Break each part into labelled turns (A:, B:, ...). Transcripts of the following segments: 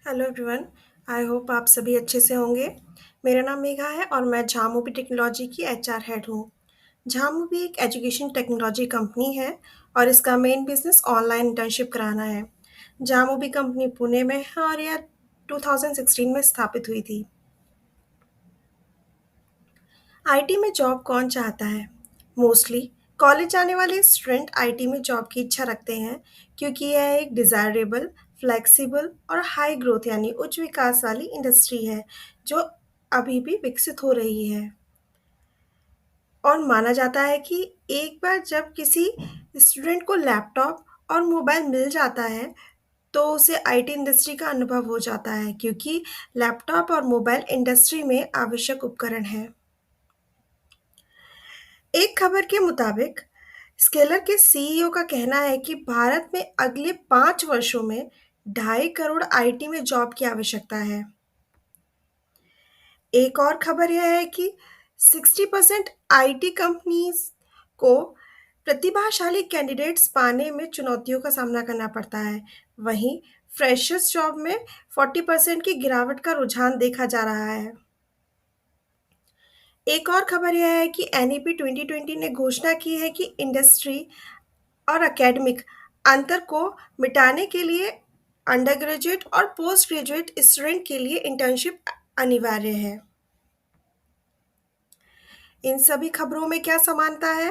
A: Hello everyone. I hope आप सभी अच्छे से होंगे। मेरा नाम मेघा है और मैं झामूबी टेक्नोलॉजी की एचआर हेड हूँ। झामूबी एक एजुकेशन टेक्नोलॉजी कंपनी है और इसका मेन बिजनेस ऑनलाइन इंटर्नशिप कराना है। झामूबी कंपनी पुणे में है और यह 2016 में स्थापित हुई थी। आईटी में जॉब कौन चाहता है? मोस्टली कॉलेज जाने वाले स्टूडेंट आईटी में जॉब की इच्छा रखते हैं क्योंकि यह एक डिज़ायरेबल, फ्लेक्सिबल और हाई ग्रोथ यानी उच्च विकास वाली इंडस्ट्री है जो अभी भी विकसित हो रही है। और माना जाता है कि एक बार जब किसी स्टूडेंट को लैपटॉप और मोबाइल मिल जाता है तो उसे आईटी इंडस्ट्री का अनुभव हो जाता है क्योंकि लैपटॉप और मोबाइल इंडस्ट्री में आवश्यक उपकरण हैं। एक खबर के मुताबिक स्केलर के सीईओ का कहना है कि भारत में अगले 5 वर्षों में 2.5 करोड़ आईटी में जॉब की आवश्यकता है। एक और खबर यह है कि 60% आईटी कंपनीज को प्रतिभाशाली कैंडिडेट्स पाने में चुनौतियों का सामना करना पड़ता है। वहीं फ्रेशर्स जॉब में 40% की गिरावट का रुझान देखा जा रहा है। एक और खबर यह है कि एनईपी 2020 ने घोषणा की है कि इंडस्ट्री और एकेडमिक अंतर को मिटाने के लिए अंडर ग्रेजुएट और पोस्ट ग्रेजुएट स्टूडेंट के लिए इंटर्नशिप अनिवार्य है। इन सभी खबरों में क्या समानता है?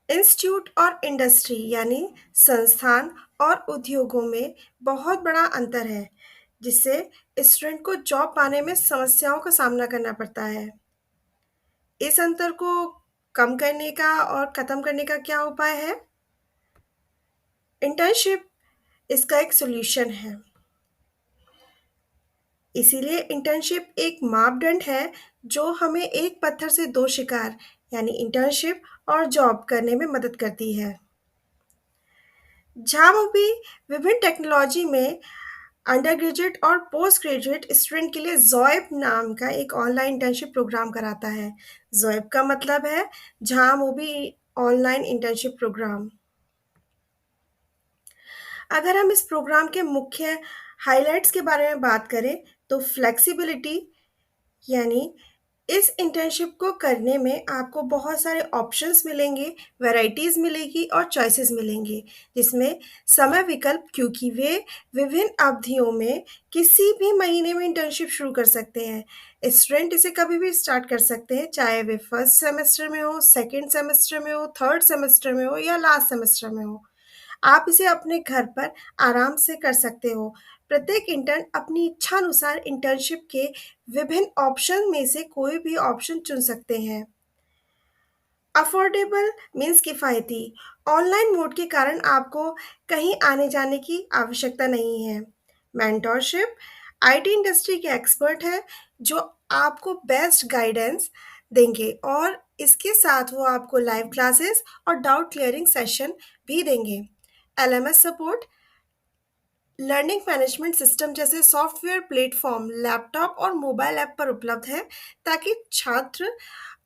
A: इंस्टीट्यूट और इंडस्ट्री यानी संस्थान और उद्योगों में बहुत बड़ा अंतर है जिससे स्टूडेंट को जॉब पाने में समस्याओं का सामना करना पड़ता है। इस अंतर को कम करने का और खत्म करने का क्या उपाय है? इंटर्नशिप इसका एक सॉल्यूशन है। इसीलिए इंटर्नशिप एक मापदंड है जो हमें एक पत्थर से दो शिकार यानी इंटर्नशिप और जॉब करने में मदद करती है। झामूबी विभिन्न टेक्नोलॉजी में अंडर ग्रेजुएट और पोस्ट ग्रेजुएट स्टूडेंट के लिए ज़ोइप नाम का एक ऑनलाइन इंटर्नशिप प्रोग्राम कराता है। ज़ोइप का मतलब है झामूबी ऑनलाइन इंटर्नशिप प्रोग्राम। अगर हम इस प्रोग्राम के मुख्य हाइलाइट्स के बारे में बात करें तो फ्लेक्सिबिलिटी यानी इस इंटर्नशिप को करने में आपको बहुत सारे ऑप्शंस मिलेंगे, वैराइटीज़ मिलेगी और चॉइसेस मिलेंगे, जिसमें समय विकल्प क्योंकि वे विभिन्न अवधियों में किसी भी महीने में इंटर्नशिप शुरू कर सकते हैं। स्टूडेंट इसे कभी भी स्टार्ट कर सकते हैं, चाहे वे फर्स्ट सेमेस्टर में हो, सेकंड सेमेस्टर में हो, थर्ड सेमेस्टर में हो या लास्ट सेमेस्टर में हो। आप इसे अपने घर पर आराम से कर सकते हो। प्रत्येक इंटर्न अपनी इच्छानुसार इंटर्नशिप के विभिन्न ऑप्शन में से कोई भी ऑप्शन चुन सकते हैं। अफोर्डेबल मीन्स किफ़ायती। ऑनलाइन मोड के कारण आपको कहीं आने-जाने की आवश्यकता नहीं है। मेंटरशिप आईटी इंडस्ट्री के एक्सपर्ट हैं जो आपको बेस्ट गाइडेंस देंगे और इसके साथ वो आपको लाइव क्लासेस और डाउट क्लियरिंग सेशन भी देंगे। LMS support learning management system जैसे सॉफ्टवेयर प्लेटफॉर्म लैपटॉप और मोबाइल ऐप पर उपलब्ध है ताकि छात्र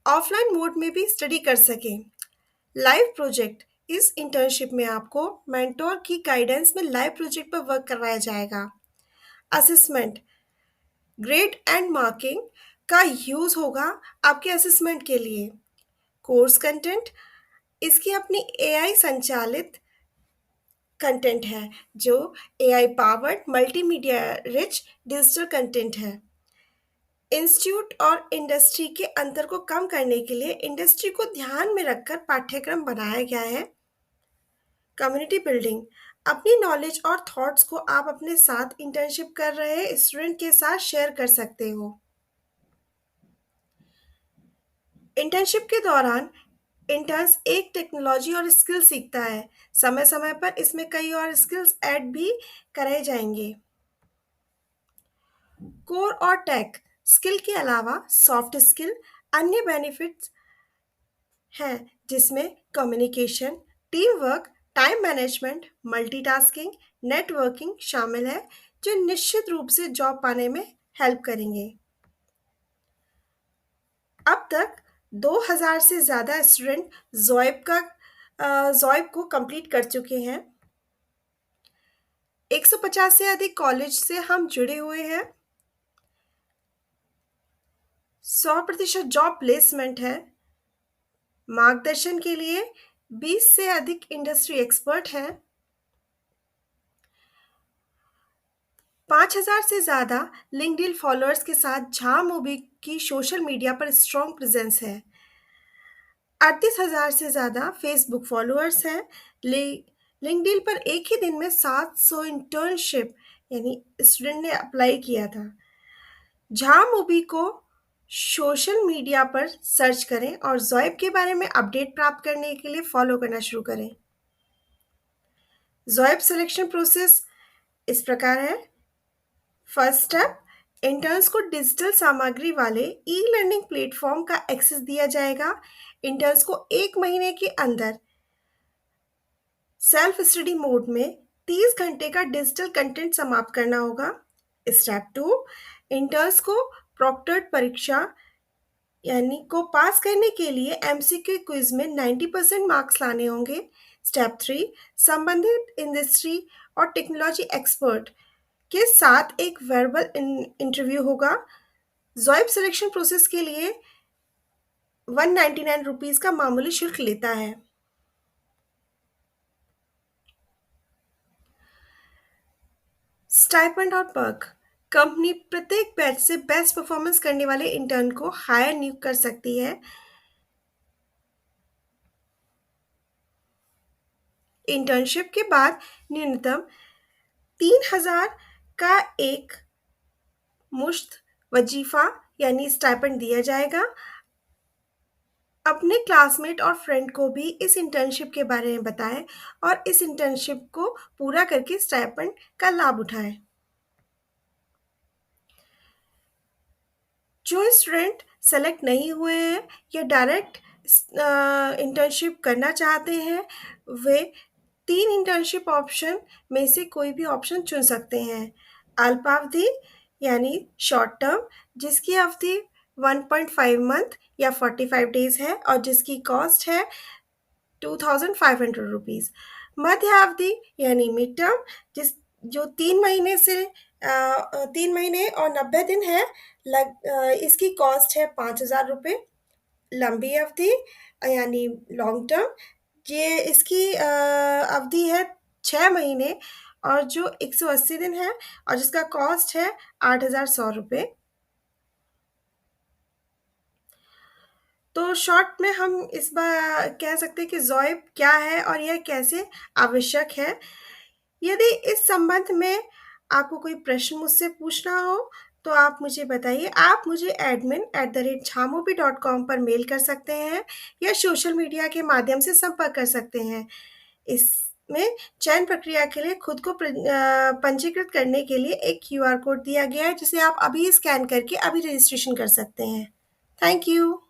A: ऑफलाइन मोड में भी स्टडी कर सकें। लाइव प्रोजेक्ट इस इंटर्नशिप में आपको मेंटोर की गाइडेंस में लाइव प्रोजेक्ट पर वर्क करवाया जाएगा। असेसमेंट ग्रेड एंड मार्किंग का यूज़ होगा आपके असेसमेंट के लिए। कोर्स कंटेंट इसकी अपनी एआई संचालित कंटेंट है जो AI powered multimedia rich digital content है। इंस्टीट्यूट और इंडस्ट्री के अंतर को कम करने के लिए इंडस्ट्री को ध्यान में रखकर पाठ्यक्रम बनाया गया है। कम्युनिटी बिल्डिंग अपनी नॉलेज और थॉट्स को आप अपने साथ इंटर्नशिप कर रहे स्टूडेंट के साथ शेयर कर सकते हो। इंटर्नशिप के दौरान इंटर्न्स एक टेक्नोलॉजी और स्किल सीखता है। समय समय पर इसमें कई और स्किल्स ऐड भी कराए जाएंगे। कोर और टेक स्किल के अलावा सॉफ्ट स्किल अन्य बेनिफिट्स हैं जिसमें communication, team work, time management, multitasking, networking शामिल है जो निश्चित रूप से जॉब पाने में हेल्प करेंगे। अब तक 2000 से ज़्यादा स्टूडेंट ज़ोइप को कंप्लीट कर चुके हैं। 150 से अधिक कॉलेज से हम जुड़े हुए हैं। 100% जॉब प्लेसमेंट है। मार्गदर्शन के लिए 20 से अधिक इंडस्ट्री एक्सपर्ट हैं। 5,000 से ज़्यादा लिंक्डइन फॉलोअर्स के साथ झाम मूवी की सोशल मीडिया पर स्ट्रॉन्ग प्रेजेंस है। 38,000 से ज़्यादा फेसबुक फॉलोअर्स हैं। लिंक्डइन पर एक ही दिन में 700 इंटर्नशिप यानी स्टूडेंट ने अप्लाई किया था। झाम मूवी को सोशल मीडिया पर सर्च करें और ज़ोइब के बारे में अपडेट प्राप्त करने के लिए फॉलो करना शुरू करें। ज़ोइब सिलेक्शन प्रोसेस इस प्रकार है। फर्स्ट स्टेप, इंटर्न्स को डिजिटल सामग्री वाले ई लर्निंग प्लेटफॉर्म का एक्सेस दिया जाएगा। इंटर्न्स को 1 महीने के अंदर सेल्फ स्टडी मोड में 30 घंटे का डिजिटल कंटेंट समाप्त करना होगा। स्टेप 2, इंटर्न्स को प्रोक्टर्ड परीक्षा यानी को पास करने के लिए एमसीक्यू क्विज में 90% मार्क्स लाने होंगे। स्टेप 3, संबंधित इंडस्ट्री और टेक्नोलॉजी एक्सपर्ट के साथ एक वर्बल इंटरव्यू होगा। ज़ोइब सिलेक्शन प्रोसेस के लिए 199 रुपीज़ का मामूली शुल्क लेता है। स्टाइपेंड और पर्क, कंपनी प्रत्येक बैच से बेस्ट परफॉर्मेंस करने वाले इंटर्न को हायर नियुक्त कर सकती है। इंटर्नशिप के बाद न्यूनतम 3,000 का एक मुश्त वजीफा यानी स्टाइपेंड दिया जाएगा। अपने क्लासमेट और फ्रेंड को भी इस इंटर्नशिप के बारे में बताएं और इस इंटर्नशिप को पूरा करके स्टाइपेंड का लाभ उठाएं। जो स्टूडेंट सेलेक्ट नहीं हुए हैं या डायरेक्ट इंटर्नशिप करना चाहते हैं, वे 3 इंटर्नशिप ऑप्शन में से कोई भी ऑप्शन चुन सकते हैं। अल्पावधि यानी शॉर्ट टर्म, जिसकी अवधि 1.5 मंथ या 45 डेज है और जिसकी कॉस्ट है 2,500 रुपीज़। मध्य अवधि यानी मिड टर्म, जिस जो 3 महीने से 3 महीने और 90 दिन है। इसकी कॉस्ट है 5,000 रुपये। लंबी अवधि यानी लॉन्ग टर्म, ये इसकी अवधि है 6 महीने और जो 180 दिन है और जिसका कॉस्ट है 8,100 रुपये। तो शॉर्ट में हम इस बार कह सकते हैं कि ज़ोइब क्या है और यह कैसे आवश्यक है। यदि इस संबंध में आपको कोई प्रश्न मुझसे पूछना हो तो आप मुझे बताइए। आप मुझे admin@jhamobi.com पर मेल कर सकते हैं या सोशल मीडिया के माध्यम से संपर्क कर सकते हैं। इसमें चयन प्रक्रिया के लिए खुद को पंजीकृत करने के लिए एक क्यूआर कोड दिया गया है जिसे आप अभी स्कैन करके अभी रजिस्ट्रेशन कर सकते हैं। Thank you.